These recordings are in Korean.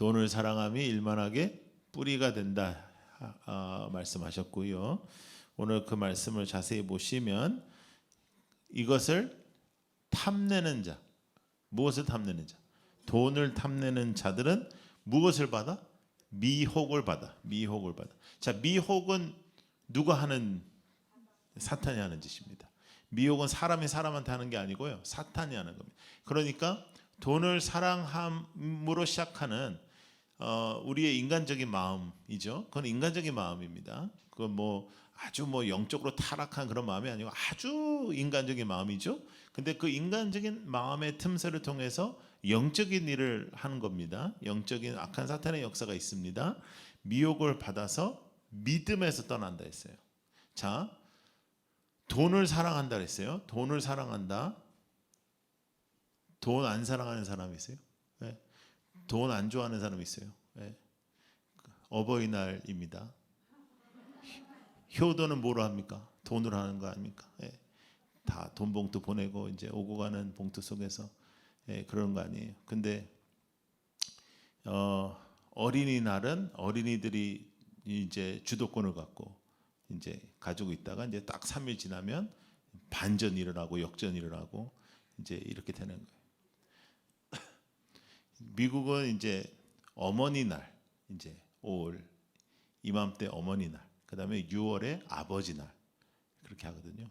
돈을 사랑함이 일만하게 뿌리가 된다 말씀하셨고요. 오늘 그 말씀을 자세히 보시면 이것을 탐내는 자, 무엇을 탐내는 자? 돈을 탐내는 자들은 무엇을 받아? 미혹을 받아. 미혹을 받아. 자, 미혹은 누가 하는? 사탄이 하는 짓입니다. 미혹은 사람이 사람한테 하는 게 아니고요, 사탄이 하는 겁니다. 그러니까 돈을 사랑함으로 시작하는 우리의 인간적인 마음이죠. 그건 인간적인 마음입니다. 그건 뭐 아주 뭐 영적으로 타락한 그런 마음이 아니고 아주 인간적인 마음이죠. 근데 그 인간적인 마음의 틈새를 통해서 영적인 일을 하는 겁니다. 영적인 악한 사탄의 역사가 있습니다. 미혹을 받아서 믿음에서 떠난다 했어요. 자, 돈을 사랑한다 그랬어요. 돈을 사랑한다. 돈 안 사랑하는 사람이 있어요? 네. 돈 안 좋아하는 사람이 있어요? 네. 어버이날입니다. 효도는 뭐로 합니까? 돈으로 하는 거 아닙니까? 네. 다 돈 봉투 보내고 이제 오고 가는 봉투 속에서 그런 거 아니에요. 근데 어린이날은 어린이들이 이제 주도권을 갖고 이제 가지고 있다가 이제 딱 3일 지나면 반전 일어나고 역전 일어나고 이제 이렇게 되는 거예요. 미국은 이제 어머니날, 이제 5월 이맘때 어머니날, 그다음에 6월에 아버지날 그렇게 하거든요.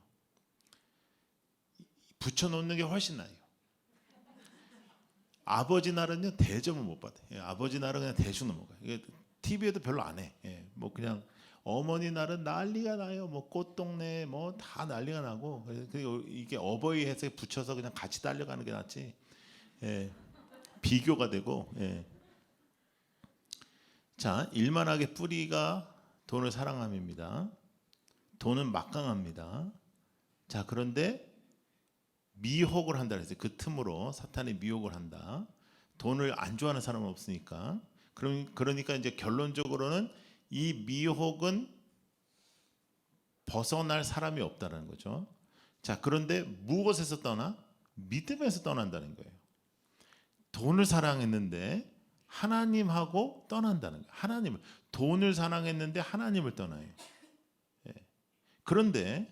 붙여놓는 게 훨씬 나아요. 아버지 날은요 대접을 못 받아요. 아버지 날은 그냥 대충 넘어가요. 이게 TV에도 별로 안 해. 뭐 그냥 어머니 날은 난리가 나요. 뭐 꽃동네 뭐 다 난리가 나고, 그리고 이게 어버이 해서 붙여서 그냥 같이 달려가는 게 낫지. 비교가 되고. 자, 일만하게 뿌리가 돈을 사랑함입니다. 돈은 막강합니다. 자, 그런데 미혹을 한다 그랬어요. 그 틈으로 사탄이 미혹을 한다. 돈을 안 좋아하는 사람은 없으니까. 그러니까 이제 결론적으로는 이 미혹은 벗어날 사람이 없다는 거죠. 자, 그런데 무엇에서 떠나? 믿음에서 떠난다는 거예요. 돈을 사랑했는데 하나님하고 떠난다는 거예요. 하나님을, 돈을 사랑했는데 하나님을 떠나요. 그런데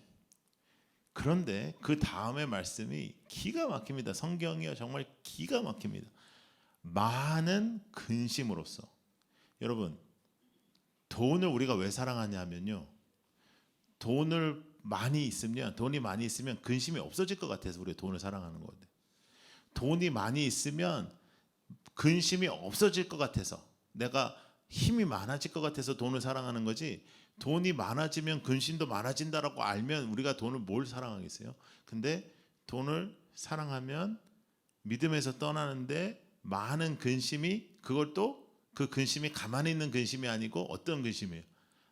그 다음의 말씀이 기가 막힙니다. 성경이요 정말 기가 막힙니다. 많은 근심으로써. 여러분, 돈을 우리가 왜 사랑하냐면요, 돈이 많이 있으면 근심이 없어질 것 같아서 우리가 돈을 사랑하는 거거든요. 돈이 많이 있으면 근심이 없어질 것 같아서, 내가 힘이 많아질 것 같아서 돈을 사랑하는 거지, 돈이 많아지면 근심도 많아진다라고 알면 우리가 돈을 뭘 사랑하겠어요? 근데 돈을 사랑하면 믿음에서 떠나는데 많은 근심이, 그걸 또 그 근심이 가만히 있는 근심이 아니고 어떤 근심이에요?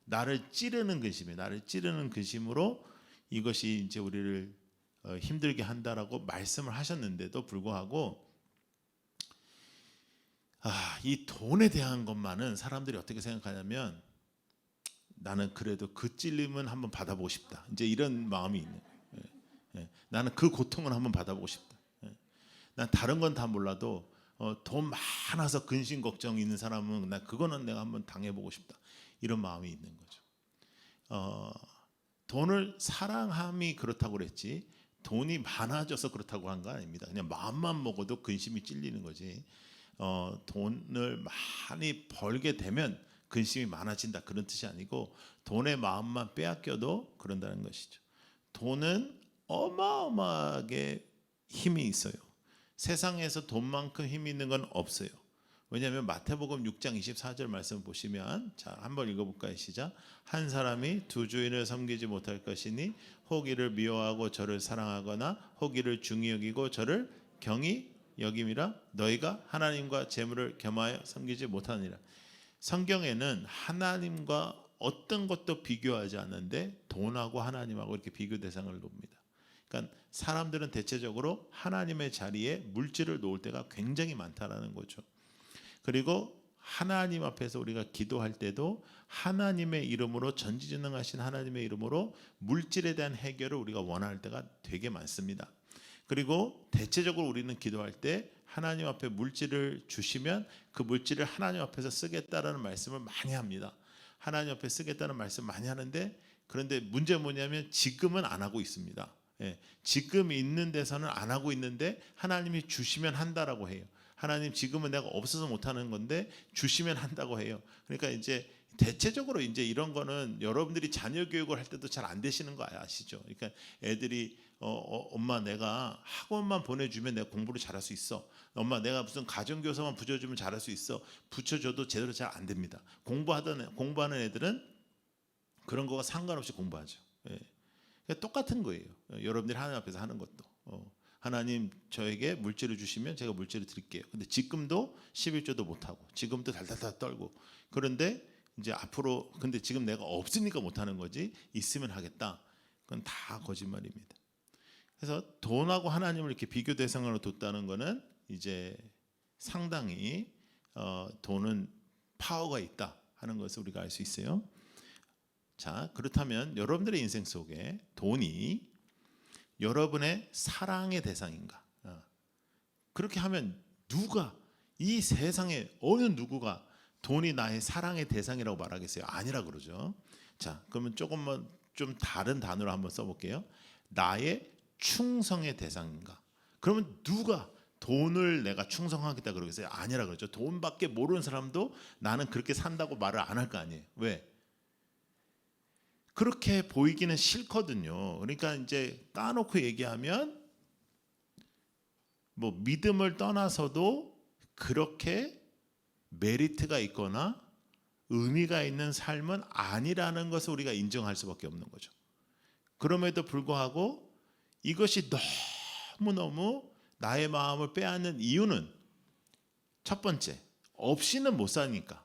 나를 찌르는 근심이에요. 나를 찌르는 근심으로 이것이 이제 우리를 힘들게 한다라고 말씀을 하셨는데도 불구하고 이 돈에 대한 것만은 사람들이 어떻게 생각하냐면, 나는 그래도 그 찔림은 한번 받아보고 싶다. 이제 이런 마음이 있는 거예요. 나는 그 고통을 한번 받아보고 싶다. 난 다른 건 다 몰라도 돈 많아서 근심 걱정 있는 사람은 그거는 내가 한번 당해보고 싶다. 이런 마음이 있는 거죠. 돈을 사랑함이 그렇다고 그랬지 돈이 많아져서 그렇다고 한 거 아닙니다. 그냥 마음만 먹어도 근심이 찔리는 거지. 돈을 많이 벌게 되면 근심이 많아진다 그런 뜻이 아니고, 돈의 마음만 빼앗겨도 그런다는 것이죠. 돈은 어마어마하게 힘이 있어요. 세상에서 돈만큼 힘이 있는 건 없어요. 왜냐하면 마태복음 6장 24절 말씀 보시면, 자, 한번 읽어볼까요? 시작. 한 사람이 두 주인을 섬기지 못할 것이니 혹 이를 미워하고 저를 사랑하거나 혹 이를 중히 여기고 저를 경히 여김이라 너희가 하나님과 재물을 겸하여 섬기지 못하느니라. 성경에는 하나님과 어떤 것도 비교하지 않는데 돈하고 하나님하고 이렇게 비교 대상을 놉니다. 그러니까 사람들은 대체적으로 하나님의 자리에 물질을 놓을 때가 굉장히 많다라는 거죠. 그리고 하나님 앞에서 우리가 기도할 때도 하나님의 이름으로, 전지전능하신 하나님의 이름으로 물질에 대한 해결을 우리가 원할 때가 되게 많습니다. 그리고 대체적으로 우리는 기도할 때 하나님 앞에 물질을 주시면 그 물질을 하나님 앞에서 쓰겠다라는 말씀을 많이 합니다. 하나님 앞에 쓰겠다는 말씀 많이 하는데, 그런데 문제 뭐냐면 지금은 안 하고 있습니다. 예, 지금 있는 데서는 안 하고 있는데 하나님이 주시면 한다라고 해요. 하나님 지금은 내가 없어서 못 하는 건데 주시면 한다고 해요. 그러니까 이제 대체적으로 이제 이런 거는 여러분들이 자녀 교육을 할 때도 잘 안 되시는 거 아시죠? 그러니까 애들이 엄마 내가 학원만 보내주면 내가 공부를 잘할 수 있어. 엄마 내가 무슨 가정교사만 붙여주면 잘할 수 있어. 붙여줘도 제대로 잘 안 됩니다. 공부하는 애들은 그런 거가 상관없이 공부하죠. 예. 그러니까 똑같은 거예요. 여러분들이 하나님 앞에서 하는 것도. 하나님 저에게 물질을 주시면 제가 물질을 드릴게요. 근데 지금도 11조도 못하고 지금도 달달달 떨고, 그런데 이제 앞으로 근데 지금 내가 없으니까 못하는 거지, 있으면 하겠다. 그건 다 거짓말입니다. 그래서 돈하고 하나님을 이렇게 비교 대상으로 뒀다는 거는 이제 상당히 돈은 파워가 있다 하는 것을 우리가 알 수 있어요. 자, 그렇다면 여러분들의 인생 속에 돈이 여러분의 사랑의 대상인가? 그렇게 하면 누가, 이 세상에 어느 누구가 돈이 나의 사랑의 대상이라고 말하겠어요? 아니라 그러죠. 자, 그러면 조금만 좀 다른 단어로 한번 써볼게요. 나의 충성의 대상인가? 그러면 누가 돈을 내가 충성하겠다 그러겠어요? 아니라 그러죠. 돈밖에 모르는 사람도 나는 그렇게 산다고 말을 안 할 거 아니에요. 왜? 그렇게 보이기는 싫거든요. 그러니까 이제 까놓고 얘기하면 뭐 믿음을 떠나서도 그렇게 메리트가 있거나 의미가 있는 삶은 아니라는 것을 우리가 인정할 수밖에 없는 거죠. 그럼에도 불구하고 이것이 너무너무 나의 마음을 빼앗는 이유는, 첫 번째, 없이는 못 사니까.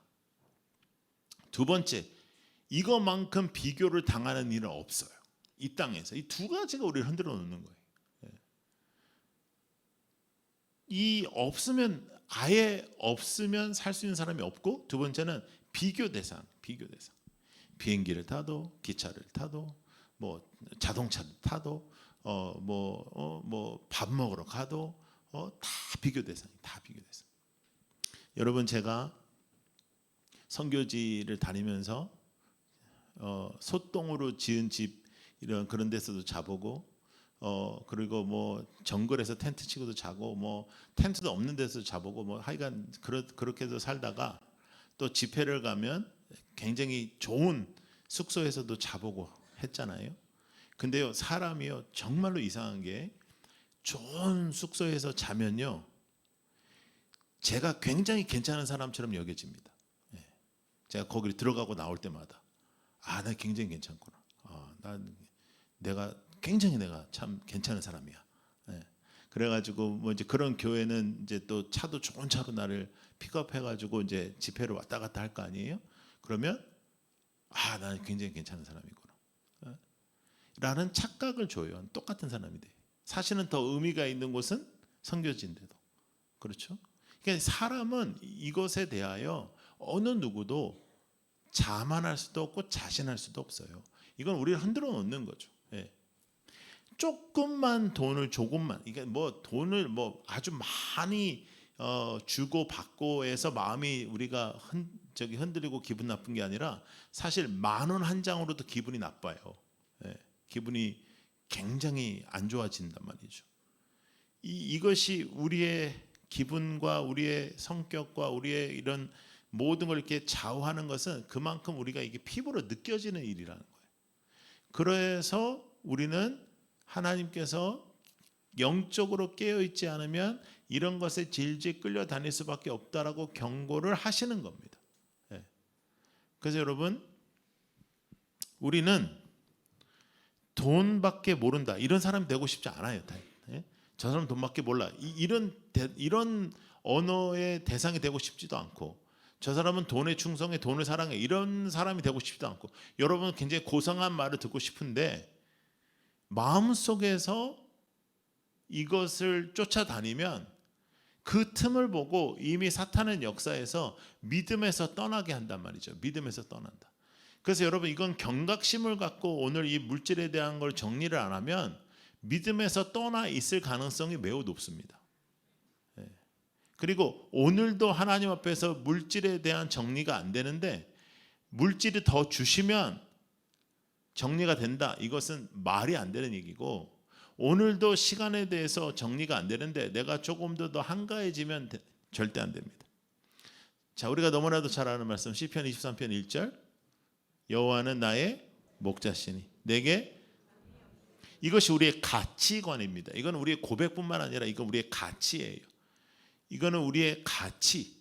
두 번째, 이것만큼 비교를 당하는 일은 없어요. 이 땅에서. 이 두 가지가 우리를 흔들어 놓는 거예요. 이 없으면, 아예 없으면 살 수 있는 사람이 없고, 두 번째는 비교 대상. 비행기를 타도 기차를 타도 뭐 자동차를 타도 뭐 밥 먹으러 가도 다 비교 대상이, 다 비교 대상. 여러분, 제가 선교지를 다니면서 소똥으로 지은 집 이런 그런 데서도 자보고, 그리고 뭐 정글에서 텐트 치고도 자고, 뭐 텐트도 없는 데서 자보고, 뭐 하여간 그렇게 해서 살다가 또 집회를 가면 굉장히 좋은 숙소에서도 자보고 했잖아요. 근데요, 사람이요 정말로 이상한 게, 좋은 숙소에서 자면요 제가 굉장히 괜찮은 사람처럼 여겨집니다. 제가 거기를 들어가고 나올 때마다 나 굉장히 괜찮구나. 내가 참 괜찮은 사람이야. 그래가지고 뭐 이제 그런 교회는 이제 또 차도 좋은 차로 나를 픽업해가지고 이제 집회를 왔다 갔다 할 거 아니에요. 그러면 나는 굉장히 괜찮은 사람이구나 라는 착각을 줘요. 똑같은 사람이 돼. 사실은 더 의미가 있는 곳은 선교지인데도. 그렇죠? 그러니까 사람은 이것에 대하여 어느 누구도 자만할 수도 없고 자신할 수도 없어요. 이건 우리를 흔들어 놓는 거죠. 조금만 돈을 조금만, 이게 뭐 돈을 뭐 아주 많이 주고 받고 해서 마음이 우리가 흔들리고 기분 나쁜 게 아니라, 사실 10,000원 한 장으로도 기분이 나빠요. 기분이 굉장히 안 좋아진단 말이죠. 이것이 우리의 기분과 우리의 성격과 우리의 이런 모든 걸 이렇게 좌우하는 것은 그만큼 우리가 이게 피부로 느껴지는 일이라는 거예요. 그래서 우리는 하나님께서 영적으로 깨어있지 않으면 이런 것에 질질 끌려다닐 수밖에 없다라고 경고를 하시는 겁니다. 그래서 여러분, 우리는 돈밖에 모른다 이런 사람이 되고 싶지 않아요. 저 사람 돈밖에 몰라 이런 언어의 대상이 되고 싶지도 않고, 저 사람은 돈에 충성해, 돈을 사랑해 이런 사람이 되고 싶지도 않고, 여러분은 굉장히 고상한 말을 듣고 싶은데 마음속에서 이것을 쫓아다니면 그 틈을 보고 이미 사탄은 역사에서 믿음에서 떠나게 한단 말이죠. 믿음에서 떠난다. 그래서 여러분, 이건 경각심을 갖고 오늘 이 물질에 대한 걸 정리를 안 하면 믿음에서 떠나 있을 가능성이 매우 높습니다. 그리고 오늘도 하나님 앞에서 물질에 대한 정리가 안 되는데 물질이 더 주시면 정리가 된다. 이것은 말이 안 되는 얘기고 오늘도 시간에 대해서 정리가 안 되는데 내가 조금 더 한가해지면 절대 안 됩니다. 자, 우리가 너무나도 잘 아는 말씀 시편 23편 1절 여호와는 나의 목자시니 내게 이것이 우리의 가치관입니다. 이건 우리의 고백뿐만 아니라 이건 우리의 가치예요. 이거는 우리의 가치.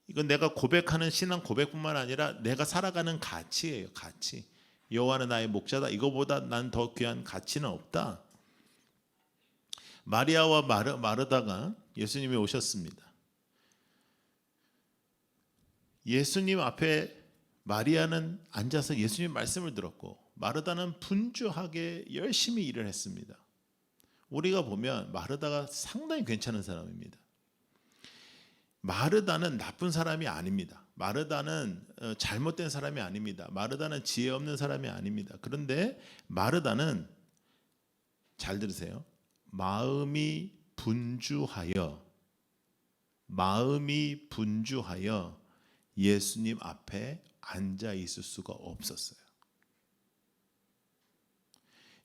이건 내가 고백하는 신앙 고백뿐만 아니라 내가 살아가는 가치예요. 가치. 여호와는 나의 목자다. 이거보다 난 더 귀한 가치는 없다. 마리아와 마르다가 예수님이 오셨습니다. 예수님 앞에 마리아는 앉아서 예수님 말씀을 들었고 마르다는 분주하게 열심히 일을 했습니다. 우리가 보면 마르다가 상당히 괜찮은 사람입니다. 마르다는 나쁜 사람이 아닙니다. 마르다는 잘못된 사람이 아닙니다. 마르다는 지혜 없는 사람이 아닙니다. 그런데 마르다는 잘 들으세요. 마음이 분주하여 예수님 앞에 앉아 있을 수가 없었어요.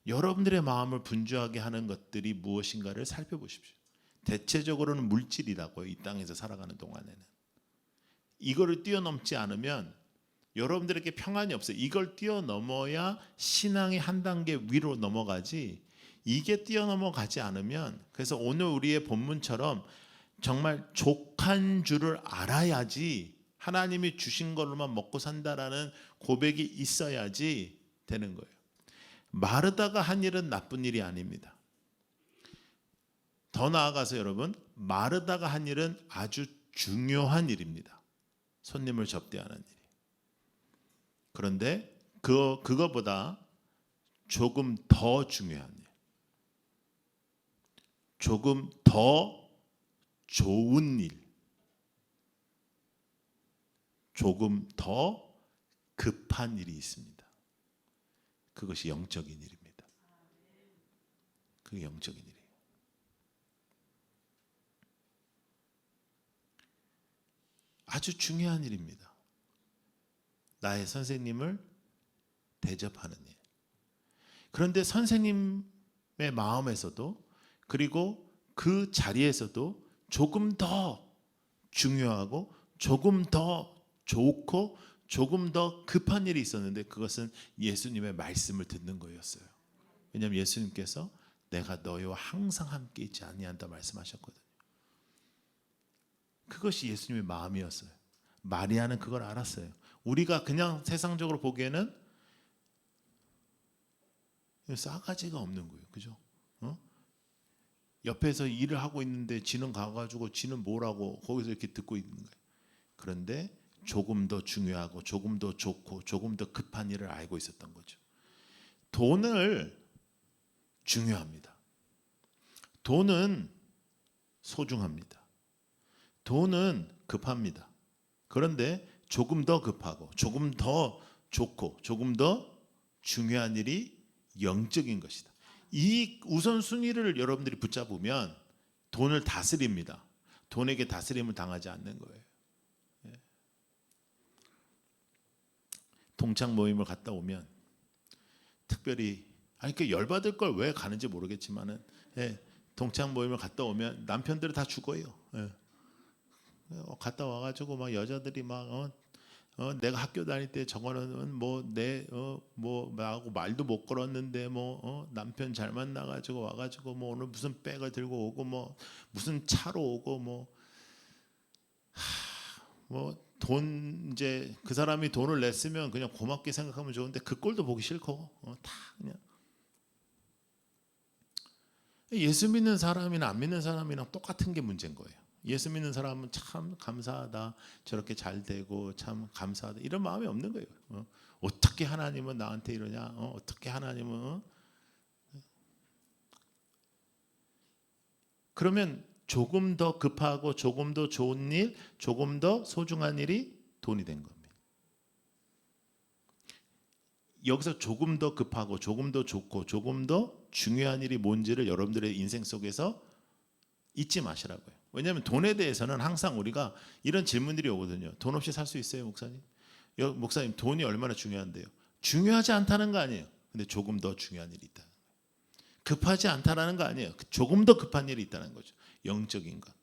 여러분들의 마음을 분주하게 하는 것들이 무엇인가를 살펴보십시오. 대체적으로는 물질이라고요. 이 땅에서 살아가는 동안에는 이거를 뛰어넘지 않으면 여러분들에게 평안이 없어요. 이걸 뛰어넘어야 신앙이 한 단계 위로 넘어가지 이게 뛰어넘어가지 않으면 그래서 오늘 우리의 본문처럼 정말 족한 줄을 알아야지 하나님이 주신 걸로만 먹고 산다라는 고백이 있어야지 되는 거예요. 마르다가 한 일은 나쁜 일이 아닙니다. 더 나아가서 여러분 마르다가 한 일은 아주 중요한 일입니다. 손님을 접대하는 일. 그런데 그거보다 조금 더 중요한 일, 조금 더 좋은 일, 조금 더 급한 일이 있습니다. 그것이 영적인 일입니다. 그게 영적인 일이에요. 아주 중요한 일입니다. 나의 선생님을 대접하는 일. 그런데 선생님의 마음에서도 그리고 그 자리에서도 조금 더 중요하고 조금 더 좋고 조금 더 급한 일이 있었는데 그것은 예수님의 말씀을 듣는 거였어요. 왜냐하면 예수님께서 내가 너희와 항상 함께 있지 아니한다 말씀하셨거든요. 그것이 예수님의 마음이었어요. 마리아는 그걸 알았어요. 우리가 그냥 세상적으로 보기에는 싸가지가 없는 거예요. 그죠? 옆에서 일을 하고 있는데 지는 가가지고 지는 뭐라고 거기서 이렇게 듣고 있는 거예요. 그런데 조금 더 중요하고 조금 더 좋고 조금 더 급한 일을 알고 있었던 거죠. 돈을 중요합니다. 돈은 소중합니다. 돈은 급합니다. 그런데 조금 더 급하고 조금 더 좋고 조금 더 중요한 일이 영적인 것이다. 이 우선순위를 여러분들이 붙잡으면 돈을 다스립니다. 돈에게 다스림을 당하지 않는 거예요. 동창 모임을 갔다 오면 특별히 그 열받을 걸 왜 가는지 모르겠지만은 동창 모임을 갔다 오면 남편들은 다 죽어요. 갔다 와가지고 막 여자들이 막 내가 학교 다닐 때 저거는 뭐 나하고 말도 못 걸었는데 남편 잘 만나가지고 와가지고 뭐 오늘 무슨 백을 들고 오고 뭐 무슨 차로 오고 뭐 돈 이제 그 사람이 돈을 냈으면 그냥 고맙게 생각하면 좋은데 그 꼴도 보기 싫고 다 그냥 예수 믿는 사람이나 안 믿는 사람이랑 똑같은 게 문제인 거예요. 예수 믿는 사람은 참 감사하다 저렇게 잘 되고 참 감사하다 이런 마음이 없는 거예요. 어떻게 하나님은 나한테 이러냐 어떻게 하나님은 그러면 조금 더 급하고 조금 더 좋은 일 조금 더 소중한 일이 돈이 된 겁니다. 여기서 조금 더 급하고 조금 더 좋고 조금 더 중요한 일이 뭔지를 여러분들의 인생 속에서 잊지 마시라고요. 왜냐하면 돈에 대해서는 항상 우리가 이런 질문들이 오거든요. 돈 없이 살 수 있어요, 목사님? 목사님, 돈이 얼마나 중요한데요? 중요하지 않다는 거 아니에요. 근데 조금 더 중요한 일이 있다. 급하지 않다라는 거 아니에요. 조금 더 급한 일이 있다는 거죠. 영적인 것.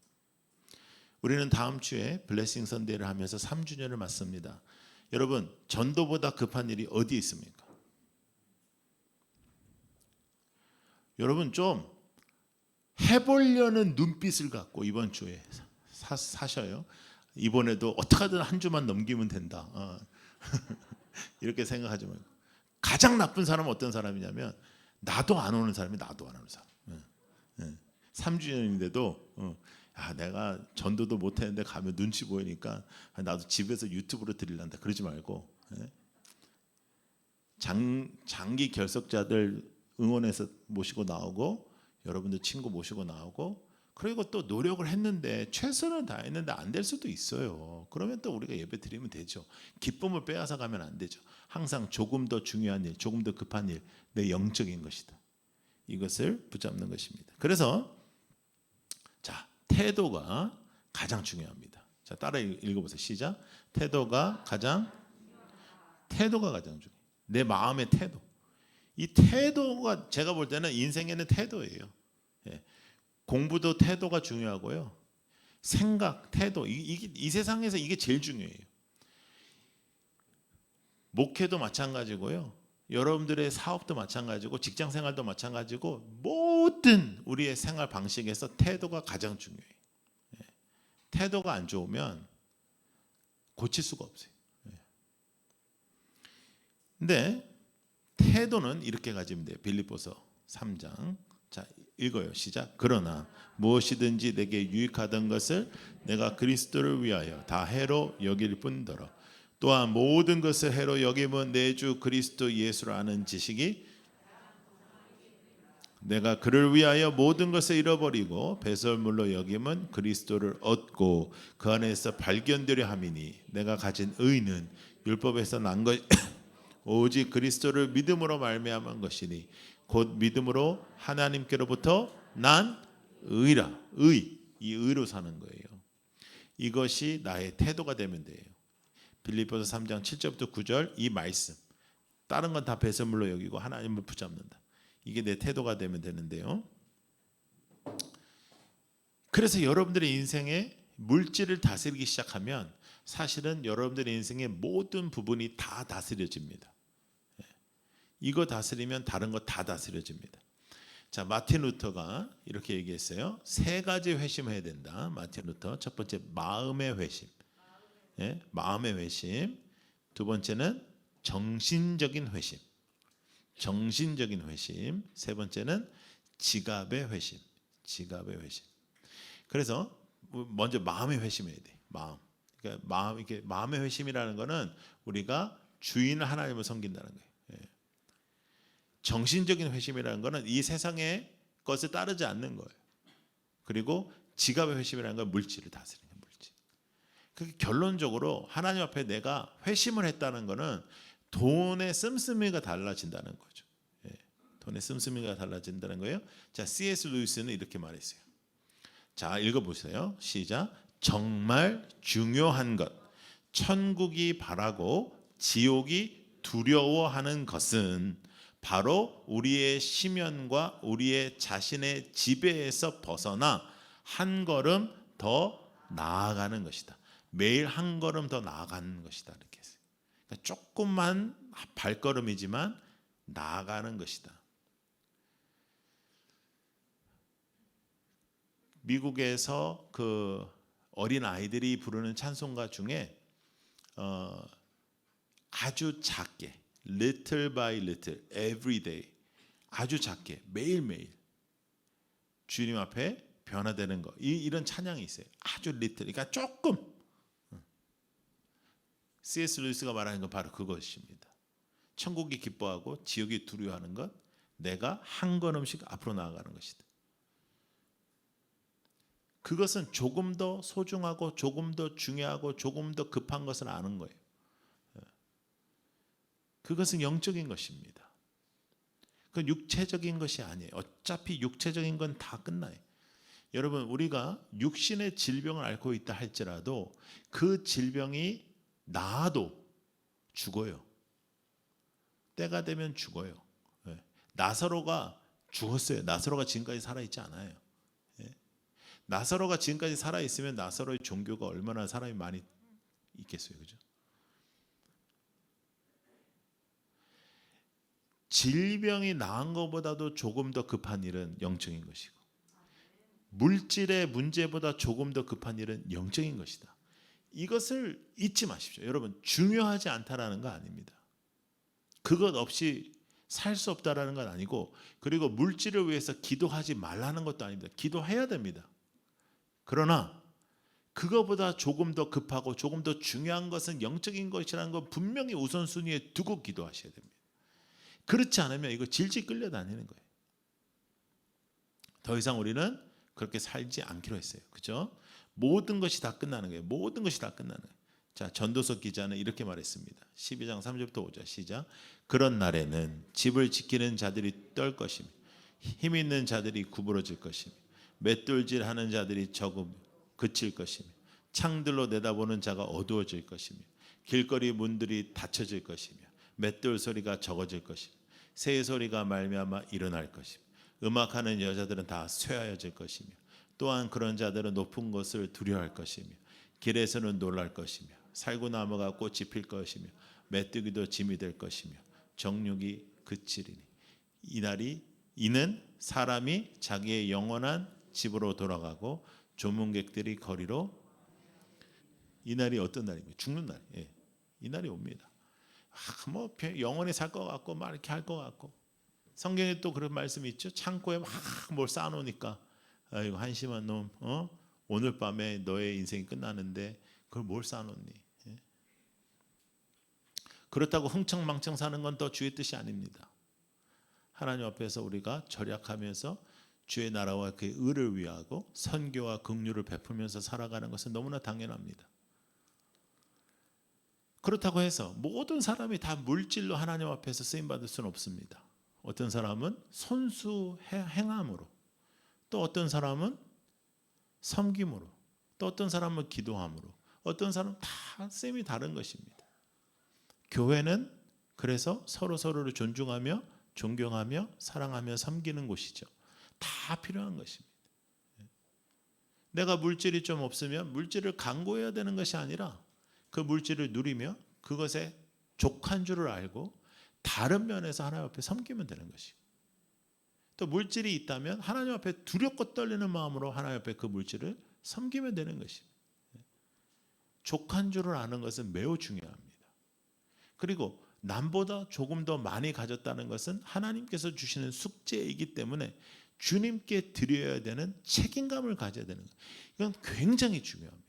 우리는 다음 주에 블레싱 선데이를 하면서 3주년을 맞습니다. 여러분, 전도보다 급한 일이 어디 있습니까? 여러분 좀 해보려는 눈빛을 갖고 이번 주에 사셔요. 이번에도 어떻게든 한 주만 넘기면 된다. 이렇게 생각하지 말고. 가장 나쁜 사람은 어떤 사람이냐면 나도 안 오는 사람이 나도 안 오는 사람. 3주년인데도 내가 전도도 못했는데 가면 눈치 보이니까 나도 집에서 유튜브로 드리란다. 그러지 말고 장기 결석자들 응원해서 모시고 나오고 여러분들 친구 모시고 나오고 그리고 또 노력을 했는데 최선을 다했는데 안 될 수도 있어요. 그러면 또 우리가 예배 드리면 되죠. 기쁨을 빼앗아 가면 안 되죠. 항상 조금 더 중요한 일, 조금 더 급한 일, 내 영적인 것이다. 이것을 붙잡는 것입니다. 그래서 자, 태도가 가장 중요합니다. 자, 따라 읽어보세요. 시작. 태도가 가장 중요해요. 내 마음의 태도. 이 태도가 제가 볼 때는 인생에는 태도예요. 공부도 태도가 중요하고요. 생각, 태도 이 세상에서 이게 제일 중요해요. 목회도 마찬가지고요. 여러분들의 사업도 마찬가지고 직장 생활도 마찬가지고 모든 우리의 생활 방식에서 태도가 가장 중요해요. 태도가 안 좋으면 고칠 수가 없어요. 근데 태도는 이렇게 가지면 돼요. 빌립보서 3장. 자, 읽어요. 시작. 그러나 무엇이든지 내게 유익하던 것을 내가 그리스도를 위하여 다 해로 여길 뿐더러 또한 모든 것을 해로 여김은 내 주 그리스도 예수를 아는 지식이 내가 그를 위하여 모든 것을 잃어버리고 배설물로 여김은 그리스도를 얻고 그 안에서 발견되려 함이니 내가 가진 의는 율법에서 난 것 오직 그리스도를 믿음으로 말미암은 것이니 곧 믿음으로 하나님께로부터 난 의라. 이 의로 사는 거예요. 이것이 나의 태도가 되면 돼요. 빌립보서 3장 7절부터 9절 이 말씀. 다른 건 다 배설물로 여기고 하나님을 붙잡는다. 이게 내 태도가 되면 되는데요. 그래서 여러분들의 인생에 물질을 다스리기 시작하면 사실은 여러분들의 인생의 모든 부분이 다 다스려집니다. 이거 다스리면 다른 거 다 다스려집니다. 자, 마틴 루터가 이렇게 얘기했어요. 세 가지 회심해야 된다. 마틴 루터. 첫 번째 마음의 회심. 마음의 회심. 두 번째는 정신적인 회심. 정신적인 회심. 세 번째는 지갑의 회심. 지갑의 회심. 그래서 먼저 마음의 회심해야 돼. 마음. 그러니까 이렇게 마음의 회심이라는 거는 우리가 주인 하나님을 섬긴다는 거예요. 정신적인 회심이라는 거는 이 세상의 것을 따르지 않는 거예요. 그리고 지갑의 회심이라는 건 물질을 다스리는 물질. 그 결론적으로 하나님 앞에 내가 회심을 했다는 거는 돈의 씀씀이가 달라진다는 거죠. 돈의 씀씀이가 달라진다는 거예요. 자, C.S. 루이스는 이렇게 말했어요. 자, 읽어보세요. 시작. 정말 중요한 것, 천국이 바라고 지옥이 두려워하는 것은 바로 우리의 심연과 우리의 자신의 지배에서 벗어나 한 걸음 더 나아가는 것이다. 매일 한 걸음 더 나아가는 것이다. 이렇게 했어요. 그러니까 조금만 발걸음이지만 나아가는 것이다. 미국에서 그 어린 아이들이 부르는 찬송가 중에 아주 작게 little by little every day 아주 작게 매일매일 주님 앞에 변화되는 거 이런 찬양이 있어요. 아주 little 그러니까 조금 C.S. 루이스가 말하는 건 바로 그것입니다. 천국이 기뻐하고 지옥이 두려워하는 것 내가 한 걸음씩 앞으로 나아가는 것이다. 그것은 조금 더 소중하고 조금 더 중요하고 조금 더 급한 것을 아는 거예요. 그것은 영적인 것입니다. 그건 육체적인 것이 아니에요. 어차피 육체적인 건 다 끝나요. 여러분 우리가 육신의 질병을 앓고 있다 할지라도 그 질병이 나아도 죽어요. 때가 되면 죽어요. 예. 나사로가 죽었어요. 나사로가 지금까지 살아있지 않아요. 예. 나사로가 지금까지 살아있으면 나사로의 종교가 얼마나 사람이 많이 있겠어요. 그죠? 질병이 나은 것보다도 조금 더 급한 일은 영적인 것이고 물질의 문제보다 조금 더 급한 일은 영적인 것이다. 이것을 잊지 마십시오. 여러분 중요하지 않다라는 거 아닙니다. 그것 없이 살 수 없다라는 건 아니고 그리고 물질을 위해서 기도하지 말라는 것도 아닙니다. 기도해야 됩니다. 그러나 그거보다 조금 더 급하고 조금 더 중요한 것은 영적인 것이라는 건 분명히 우선순위에 두고 기도하셔야 됩니다. 그렇지 않으면 이거 질질 끌려다니는 거예요. 더 이상 우리는 그렇게 살지 않기로 했어요. 그죠? 모든 것이 다 끝나는 거예요. 모든 것이 다 끝나는 거예요. 자, 전도서 기자는 이렇게 말했습니다. 12장 3절부터 5절 시작. 그런 날에는 집을 지키는 자들이 떨 것이며 힘 있는 자들이 구부러질 것이며 맷돌질하는 자들이 적음 그칠 것이며 창들로 내다보는 자가 어두워질 것이며 길거리 문들이 닫혀질 것이며 맷돌 소리가 적어질 것이며 새 소리가 말미암아 일어날 것이며 음악하는 여자들은 다 쇠하여질 것이며 또한 그런 자들은 높은 것을 두려워할 것이며 길에서는 놀랄 것이며 살구나무가 꽃이 필 것이며 메뚜기도 짐이 될 것이며 정욕이 그치리니 이는 사람이 자기의 영원한 집으로 돌아가고 조문객들이 거리로 이날이 어떤 날입니까? 죽는 날. 예. 이 날이 옵니다. 뭐 영원히 살 것 같고 막 이렇게 할 것 같고 성경에 또 그런 말씀이 있죠. 창고에 막 뭘 쌓아놓으니까 아이고 한심한 놈, 오늘 밤에 너의 인생이 끝나는데 그걸 뭘 쌓아놓니? 예? 그렇다고 흥청망청 사는 건 또 주의 뜻이 아닙니다. 하나님 앞에서 우리가 절약하면서 주의 나라와 그의 의를 위하고 선교와 긍휼을 베풀면서 살아가는 것은 너무나 당연합니다. 그렇다고 해서 모든 사람이 다 물질로 하나님 앞에서 쓰임 받을 수는 없습니다. 어떤 사람은 손수 행함으로, 또 어떤 사람은 섬김으로, 또 어떤 사람은 기도함으로, 어떤 사람은 다 쓰임이 다른 것입니다. 교회는 그래서 서로를 존중하며 존경하며 사랑하며 섬기는 곳이죠. 다 필요한 것입니다. 내가 물질이 좀 없으면 물질을 강구해야 되는 것이 아니라 그 물질을 누리며 그것에 족한 줄을 알고 다른 면에서 하나님 앞에 섬기면 되는 것이고 또 물질이 있다면 하나님 앞에 두렵고 떨리는 마음으로 하나님 앞에 그 물질을 섬기면 되는 것입니다. 족한 줄을 아는 것은 매우 중요합니다. 그리고 남보다 조금 더 많이 가졌다는 것은 하나님께서 주시는 숙제이기 때문에 주님께 드려야 되는 책임감을 가져야 되는 거예요. 이건 굉장히 중요합니다.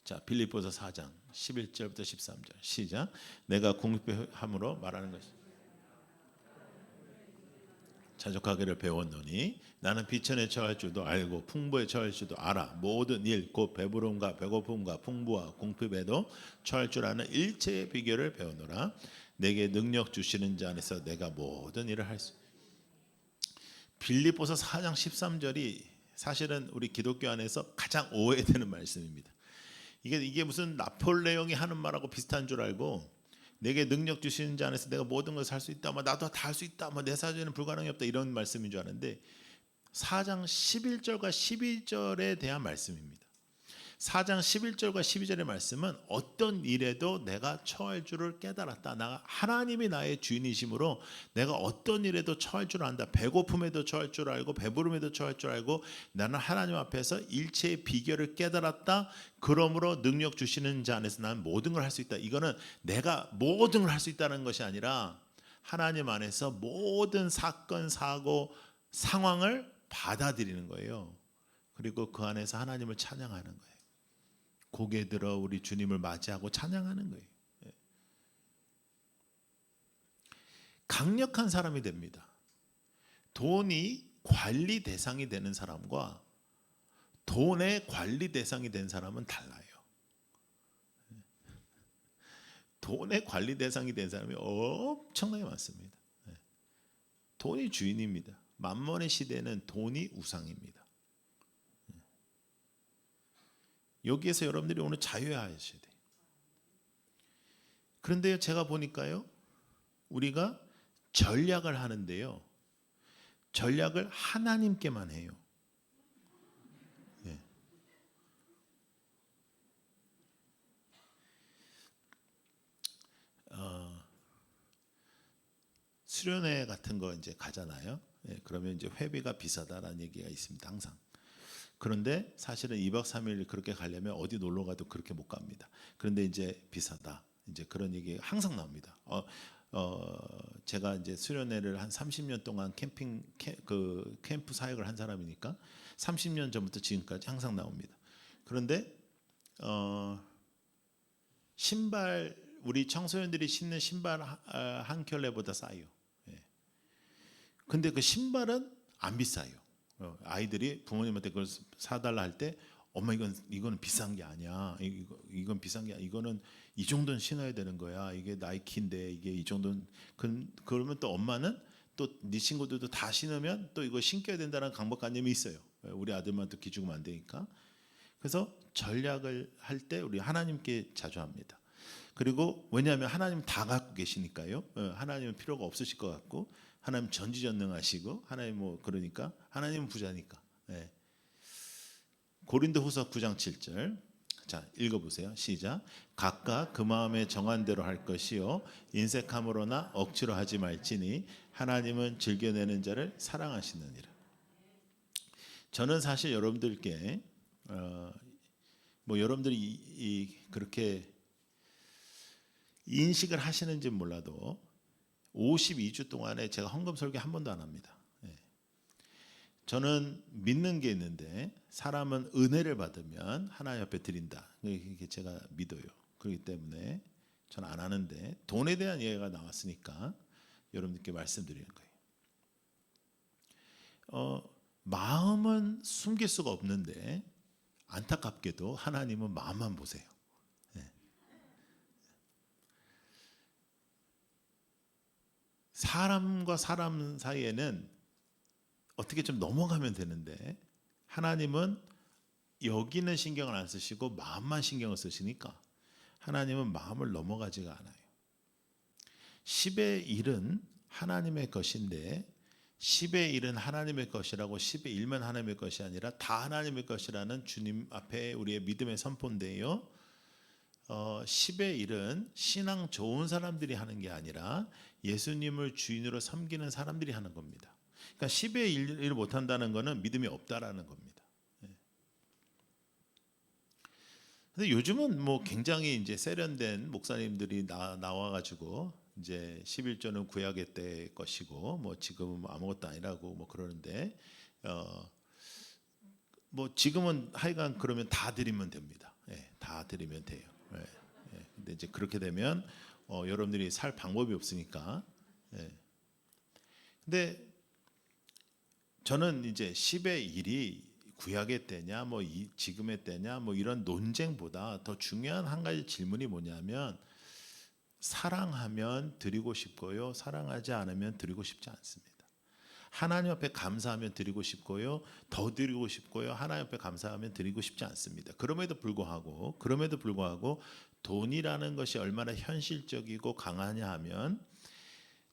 자, 빌립보서 4장 11절부터 13절 시작. 내가 궁핍함으로 말하는 것이 자족하기를 배웠노니 나는 비천에 처할 줄도 알고 풍부에 처할 줄도 알아. 모든 일 곧 배부름과 배고픔과 풍부와 궁핍에도 처할 줄 아는 일체의 비결을 배우노라. 내게 능력 주시는 자 안에서 내가 모든 일을 할 수. 빌립보서 4장 13절이 사실은 우리 기독교 안에서 가장 오해되는 말씀입니다. 이게 무슨 나폴레옹이 하는 말하고 비슷한 줄 알고 내게 능력 주시는 자 안에서 내가 모든 것을 할 수 있다. 나도 다 할 수 있다. 내 사전에는 불가능이 없다. 이런 말씀인 줄 아는데 4장 11절과 12절에 대한 말씀입니다. 4장 11절과 12절의 말씀은 어떤 일에도 내가 처할 줄을 깨달았다. 하나님이 나의 주인이심으로 내가 어떤 일에도 처할 줄 안다. 배고픔에도 처할 줄 알고 배부름에도 처할 줄 알고 나는 하나님 앞에서 일체의 비결을 깨달았다. 그러므로 능력 주시는 자 안에서 나는 모든 걸 할 수 있다. 이거는 내가 모든 걸 할 수 있다는 것이 아니라 하나님 안에서 모든 사건, 사고, 상황을 받아들이는 거예요. 그리고 그 안에서 하나님을 찬양하는 거예요. 고개 들어 우리 주님을 맞이하고 찬양하는 거예요. 강력한 사람이 됩니다. 돈이 관리 대상이 되는 사람과 돈의 관리 대상이 된 사람은 달라요. 돈의 관리 대상이 된 사람이 엄청나게 많습니다. 돈이 주인입니다. 만mon의 시대는 돈이 우상입니다. 여기에서 여러분들이 오늘 자유하셔야 돼요. 그런데 제가 보니까요, 우리가 전략을 하는데요, 전략을 하나님께만 해요. 예. 수련회 같은 거 이제 가잖아요. 예, 그러면 이제 회비가 비싸다라는 얘기가 있습니다, 항상. 그런데 사실은 2박 3일 그렇게 가려면 어디 놀러 가도 그렇게 못 갑니다. 그런데 이제 비싸다, 이제 그런 얘기 항상 나옵니다. 제가 이제 수련회를 한 30년 동안 캠프 사역을 한 사람이니까 30년 전부터 지금까지 항상 나옵니다. 그런데 신발, 우리 청소년들이 신는 신발 한 켤레보다 싸요. 예. 근데 그 신발은 안 비싸요. 아이들이 부모님한테 그걸 사달라 할 때, 엄마 이거는 비싼 게 아니야. 이건 비싼 게 아니야. 이거는 이 정도는 신어야 되는 거야. 이게 나이키인데 이게 이 정도는, 그러면 또 엄마는 또 네 친구들도 다 신으면 또 이거 신겨야 된다는 강박관념이 있어요. 우리 아들만 또 기죽으면 안 되니까. 그래서 전략을 할 때 우리 하나님께 자주 합니다. 그리고 왜냐하면 하나님 다 갖고 계시니까요. 하나님은 필요가 없으실 것 같고, 하나님 전지전능하시고, 하나님 뭐 그러니까 하나님은 부자니까. 예. 고린도후서 9장 7절. 자, 읽어보세요. 시작. 각각 그 마음에 정한 대로 할 것이요 인색함으로나 억지로 하지 말지니 하나님은 즐겨내는 자를 사랑하시느니라. 저는 사실 여러분들께 뭐 여러분들이 그렇게 인식을 하시는지 몰라도 52주 동안에 제가 헌금 설교 한 번도 안 합니다. 저는 믿는 게 있는데, 사람은 은혜를 받으면 하나님 앞에 드린다. 이게 제가 믿어요. 그렇기 때문에 저는 안 하는데, 돈에 대한 이해가 나왔으니까 여러분들께 말씀드리는 거예요. 마음은 숨길 수가 없는데 안타깝게도 하나님은 마음만 보세요. 사람과 사람 사이에는 어떻게 좀 넘어가면 되는데, 하나님은 여기는 신경을 안 쓰시고 마음만 신경을 쓰시니까 하나님은 마음을 넘어가지가 않아요. 10의 1은 하나님의 것인데, 10의 1은 하나님의 것이라고 10의 1만 하나님의 것이 아니라 다 하나님의 것이라는 주님 앞에 우리의 믿음의 선포인데요, 10의 1은 신앙 좋은 사람들이 하는 게 아니라 예수님을 주인으로 섬기는 사람들이 하는 겁니다. 그러니까 10의 1을 못한다는 것은 믿음이 없다라는 겁니다. 근데 요즘은 뭐 굉장히 이제 세련된 목사님들이 나와가지고 이제 11조는 구약의 때 것이고 뭐 지금은 아무것도 아니라고 뭐 그러는데, 뭐 지금은 하여간 그러면 다 드리면 됩니다. 다 드리면 돼요. 근데 이제 그렇게 되면 여러분들이 살 방법이 없으니까. 근데 저는 이제 10의 1이 구약의 때냐 뭐 지금의 때냐 뭐 이런 논쟁보다 더 중요한 한 가지 질문이 뭐냐면, 사랑하면 드리고 싶고요, 사랑하지 않으면 드리고 싶지 않습니다. 하나님 앞에 감사하면 드리고 싶고요, 더 드리고 싶고요, 하나님 앞에 감사하면 드리고 싶지 않습니다. 그럼에도 불구하고 돈이라는 것이 얼마나 현실적이고 강하냐 하면,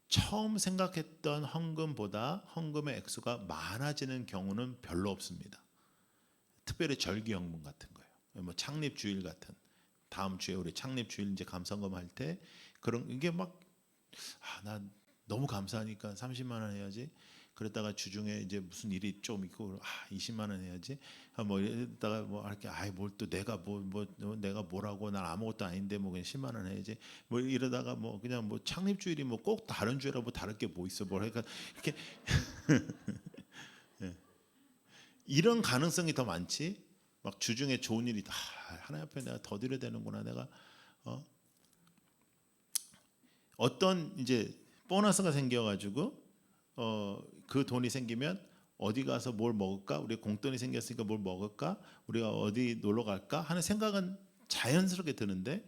처음 생각했던 헌금보다 헌금의 액수가 많아지는 경우는 별로 없습니다. 특별히 절기헌금 같은 거예요. 뭐 창립주일 같은, 다음 주에 우리 창립주일 이제 감사헌금 할 때 그런 이게 막 난 너무 감사하니까 30만 원 해야지. 그랬다가 주중에 이제 무슨 일이 좀 있고 20만 원 해야지. 뭐 이러다가 뭐 할게 뭘 또 내가 내가 뭐라고, 난 아무것도 아닌데 뭐 그냥 10만 원 해야지. 뭐 이러다가 뭐 그냥 뭐 창립주일이 뭐 꼭 다른 주일하고 뭐 다를 게 뭐 있어. 뭐 그러니까 이렇게 이런 가능성이 더 많지. 막 주중에 좋은 일이 하나님 앞에 내가 더 드려야 되는구나. 내가 어떤 이제 보너스가 생겨가지고 그 돈이 생기면 어디 가서 뭘 먹을까? 우리 공돈이 생겼으니까 뭘 먹을까? 우리가 어디 놀러 갈까? 하는 생각은 자연스럽게 드는데,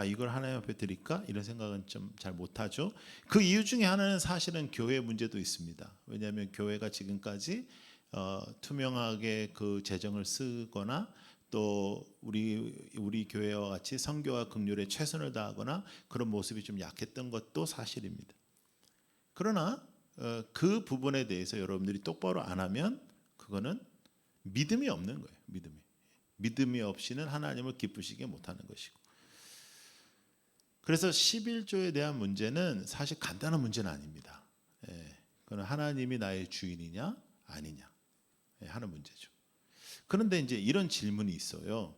이걸 하나님 앞에 드릴까? 이런 생각은 좀 잘 못하죠. 그 이유 중에 하나는 사실은 교회 문제도 있습니다. 왜냐하면 교회가 지금까지 투명하게 그 재정을 쓰거나 또 우리 교회와 같이 선교와 긍휼에 최선을 다하거나 그런 모습이 좀 약했던 것도 사실입니다. 그러나 그 부분에 대해서 여러분들이 똑바로 안 하면 그거는 믿음이 없는 거예요. 믿음이 없이는 하나님을 기쁘시게 못하는 것이고. 그래서 11조에 대한 문제는 사실 간단한 문제는 아닙니다. 그건 하나님이 나의 주인이냐 아니냐 하는 문제죠. 그런데 이제 이런 질문이 있어요.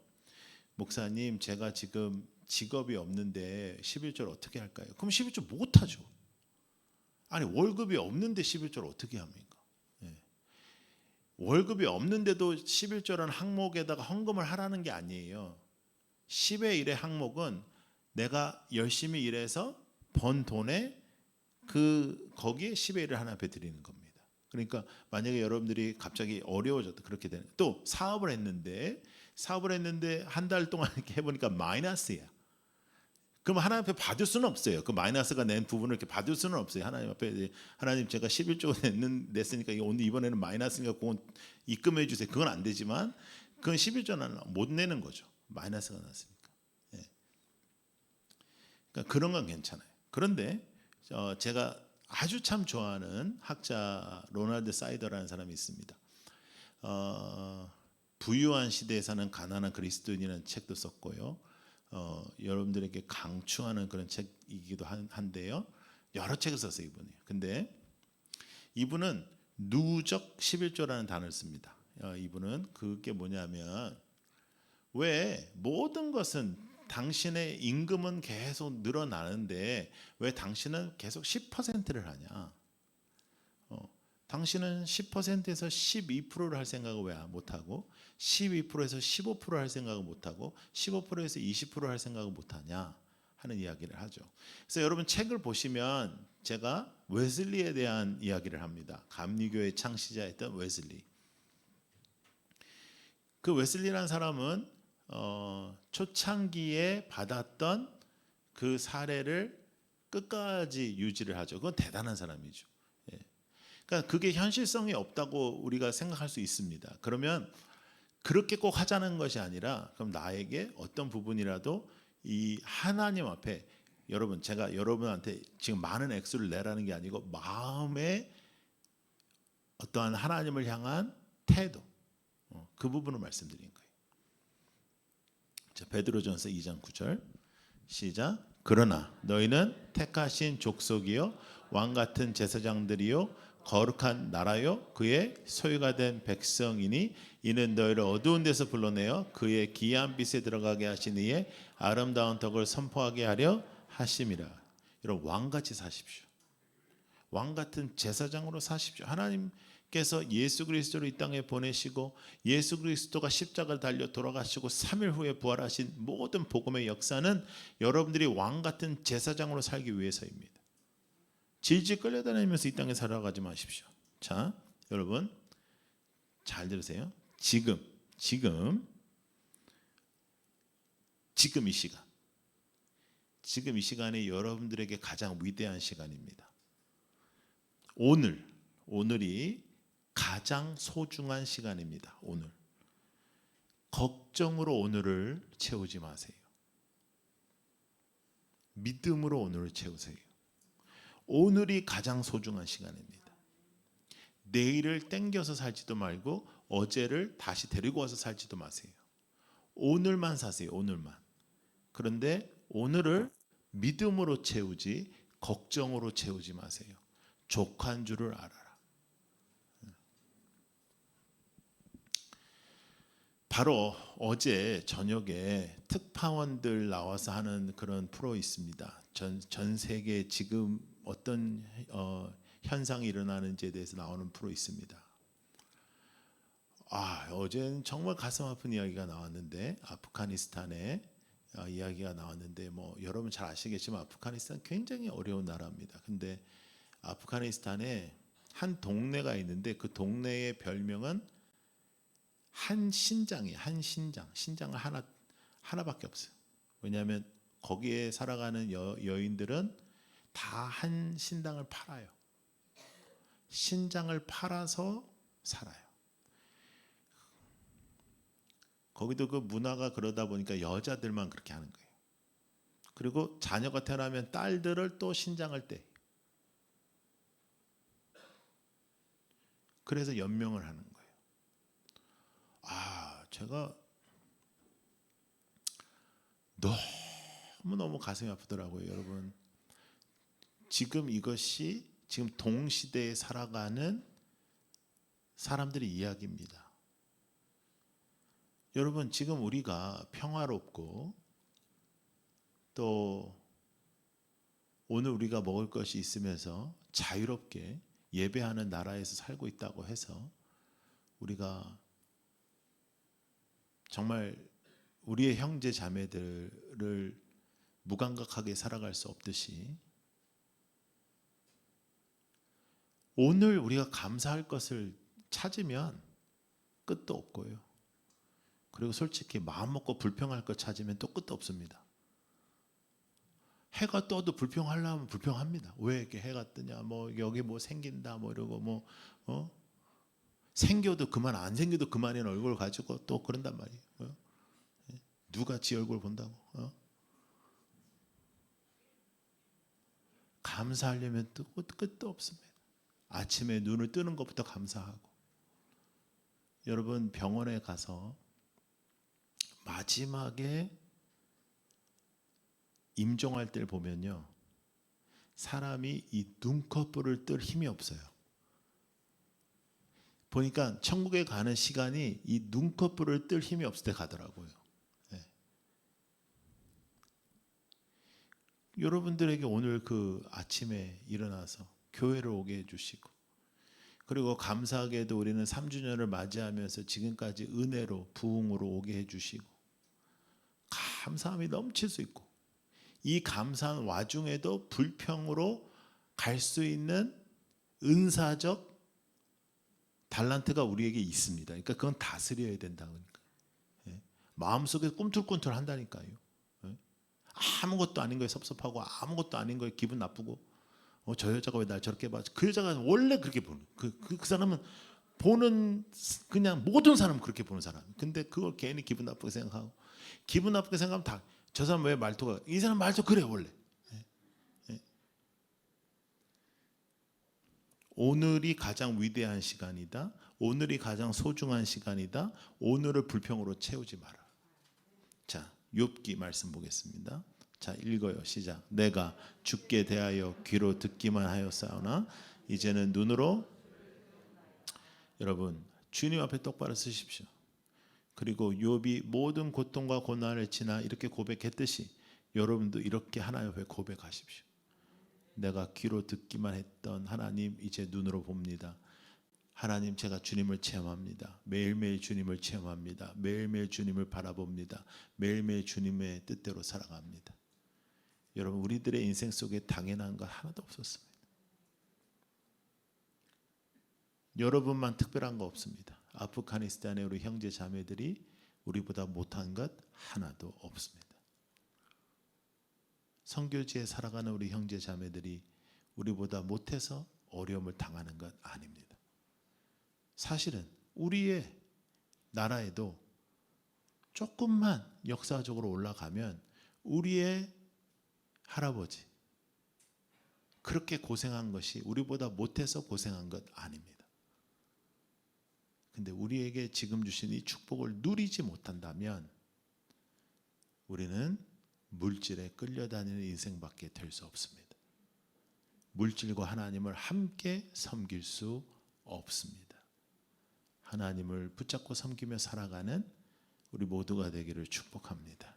목사님, 제가 지금 직업이 없는데 11조를 어떻게 할까요? 그럼 11조 못 하죠. 아니, 월급이 없는데 11조를 어떻게 합니까? 월급이 없는데도 11조라는 항목에다가 헌금을 하라는 게 아니에요. 10의 1의 항목은 내가 열심히 일해서 번 돈에 거기에 10의 1을 하나 베드리는 겁니다. 그러니까 만약에 여러분들이 갑자기 어려워졌다 그렇게 되는, 또 사업을 했는데 한 달 동안 이렇게 해보니까 마이너스야. 그럼 하나님 앞에 받을 수는 없어요. 그 마이너스가 낸 부분을 이렇게 받을 수는 없어요. 하나님 앞에 하나님 제가 11조 냈으니까 오늘 이번에는 마이너스니까 그건 입금해 주세요. 그건 안 되지만 그건 11조는 못 내는 거죠. 마이너스가 났으니까. 그러니까 그런 건 괜찮아요. 그런데 제가 아주 참 좋아하는 학자 로널드 사이더라는 사람이 있습니다. 부유한 시대에 사는 가난한 그리스도인이라는 책도 썼고요. 여러분들에게 강추하는 그런 책이기도 한데요. 여러 책을 썼어요, 이분이. 근데 이분은 누적 11조라는 단어를 씁니다. 이분은 그게 뭐냐면, 왜 모든 것은 당신의 임금은 계속 늘어나는데 왜 당신은 계속 10%를 하냐? 당신은 10%에서 12%를 할 생각을 왜 못하고 12%에서 15%를 할 생각을 못하고 15%에서 20%를 할 생각을 못하냐 하는 이야기를 하죠. 그래서 여러분 책을 보시면 제가 웨슬리에 대한 이야기를 합니다. 감리교의 창시자였던 웨슬리. 그 웨슬리라는 사람은 초창기에 받았던 그 사례를 끝까지 유지를 하죠. 그건 대단한 사람이죠. 그러니까 그게 현실성이 없다고 우리가 생각할 수 있습니다. 그러면 그렇게 꼭 하자는 것이 아니라 그럼 나에게 어떤 부분이라도 이 하나님 앞에 제가 여러분한테 지금 많은 액수를 내라는 게 아니고 마음에 어떠한 하나님을 향한 태도, 그 부분을 말씀드린 거예요. 자, 베드로전서 2장 9절 시작. 그러나 너희는 택하신 족속이요 왕 같은 제사장들이요 거룩한 나라요 그의 소유가 된 백성이니 이는 너희를 어두운 데서 불러내어 그의 기이한 빛에 들어가게 하신 이의 아름다운 덕을 선포하게 하려 하심이라. 여러분, 왕같이 사십시오. 왕 같은 제사장으로 사십시오. 하나님께서 예수 그리스도를 이 땅에 보내시고 예수 그리스도가 십자가를 달려 돌아가시고 3일 후에 부활하신 모든 복음의 역사는 여러분들이 왕 같은 제사장으로 살기 위해서입니다. 질질 끌려다니면서 이 땅에 살아가지 마십시오. 자, 여러분 잘 들으세요. 지금 이 시간이 여러분들에게 가장 위대한 시간입니다. 오늘이 가장 소중한 시간입니다. 오늘. 걱정으로 오늘을 채우지 마세요. 믿음으로 오늘을 채우세요. 오늘이 가장 소중한 시간입니다. 내일을 땡겨서 살지도 말고 어제를 다시 데리고 와서 살지도 마세요. 오늘만 사세요. 오늘만. 그런데 오늘을 믿음으로 채우지 걱정으로 채우지 마세요. 족한 줄을 알아라. 바로 어제 저녁에 특파원들 나와서 하는 그런 프로 있습니다. 전 세계 지금 어떤 현상이 일어나는지에 대해서 나오는 프로 있습니다. 어제는 정말 가슴 아픈 이야기가 나왔는데 아프가니스탄의 이야기가 나왔는데 여러분 잘 아시겠지만 아프가니스탄 굉장히 어려운 나라입니다. 근데 아프가니스탄에 한 동네가 있는데 그 동네의 별명은 신장은 하나밖에 없어요. 왜냐하면 거기에 살아가는 여인들은 다 한 신당을 팔아요. 신장을 팔아서 살아요. 거기도 그 문화가 그러다 보니까 여자들만 그렇게 하는 거예요. 그리고 자녀가 태어나면 딸들을 또 신장을 떼. 그래서 연명을 하는 거예요. 제가 너무너무 가슴이 아프더라고요, 여러분. 지금 이것이 지금 동시대에 살아가는 사람들의 이야기입니다. 여러분, 지금 우리가 평화롭고 또 오늘 우리가 먹을 것이 있으면서 자유롭게 예배하는 나라에서 살고 있다고 해서 우리가 정말 우리의 형제 자매들을 무감각하게 살아갈 수 없듯이 오늘 우리가 감사할 것을 찾으면 끝도 없고요. 그리고 솔직히 마음 먹고 불평할 것 찾으면 또 끝도 없습니다. 해가 떠도 불평하려면 불평합니다. 왜 이렇게 해가 뜨냐, 뭐 여기 뭐 생긴다, 뭐 이러고 생겨도 그만, 안 생겨도 그만인 얼굴 가지고 또 그런단 말이에요. 누가 지 얼굴 본다고? 감사하려면 또 끝도 없습니다. 아침에 눈을 뜨는 것부터 감사하고. 여러분, 병원에 가서 마지막에 임종할 때를 보면요, 사람이 이 눈꺼풀을 뜰 힘이 없어요. 보니까 천국에 가는 시간이 이 눈꺼풀을 뜰 힘이 없을 때 가더라고요. 네. 여러분들에게 오늘 그 아침에 일어나서 교회를 오게 해주시고, 그리고 감사하게도 우리는 3주년을 맞이하면서 지금까지 은혜로 부흥으로 오게 해주시고, 감사함이 넘칠 수 있고, 이 감사한 와중에도 불평으로 갈 수 있는 은사적 달란트가 우리에게 있습니다. 그러니까 그건 다스려야 된다니까. 마음속에 꿈틀꿈틀 한다니까요. 아무것도 아닌 거에 섭섭하고 아무것도 아닌 거에 기분 나쁘고, 저 여자가 왜 날 저렇게 봐? 그 여자가 원래 그렇게 보는, 그 사람은 보는, 그냥 모든 사람은 그렇게 보는 사람. 근데 그걸 괜히 기분 나쁘게 생각하고, 기분 나쁘게 생각하면 다, 저 사람 왜 말투가, 이 사람 말투 그래 원래. 오늘이 가장 위대한 시간이다. 오늘이 가장 소중한 시간이다. 오늘을 불평으로 채우지 마라. 자, 욥기 말씀 보겠습니다. 자, 읽어요. 시작. 내가 주께 대하여 귀로 듣기만 하였사오나 이제는 눈으로. 여러분, 주님 앞에 똑바로 서십시오. 그리고 욥이 모든 고통과 고난을 지나 이렇게 고백했듯이 여러분도 이렇게 하나님 앞에 고백하십시오. 내가 귀로 듣기만 했던 하나님, 이제 눈으로 봅니다. 하나님, 제가 주님을 체험합니다. 매일매일 주님을 체험합니다. 매일매일 주님을 바라봅니다. 매일매일 주님의 뜻대로 살아갑니다. 여러분, 우리들의 인생 속에 당연한 것 하나도 없었습니다. 여러분만 특별한 거 없습니다. 아프가니스탄의 우리 형제 자매들이 우리보다 못한 것 하나도 없습니다. 선교지에 살아가는 우리 형제 자매들이 우리보다 못해서 어려움을 당하는 것 아닙니다. 사실은 우리의 나라에도 조금만 역사적으로 올라가면 우리의 할아버지 그렇게 고생한 것이 우리보다 못해서 고생한 것 아닙니다. 근데 우리에게 지금 주신 이 축복을 누리지 못한다면 우리는 물질에 끌려다니는 인생밖에 될 수 없습니다. 물질과 하나님을 함께 섬길 수 없습니다. 하나님을 붙잡고 섬기며 살아가는 우리 모두가 되기를 축복합니다.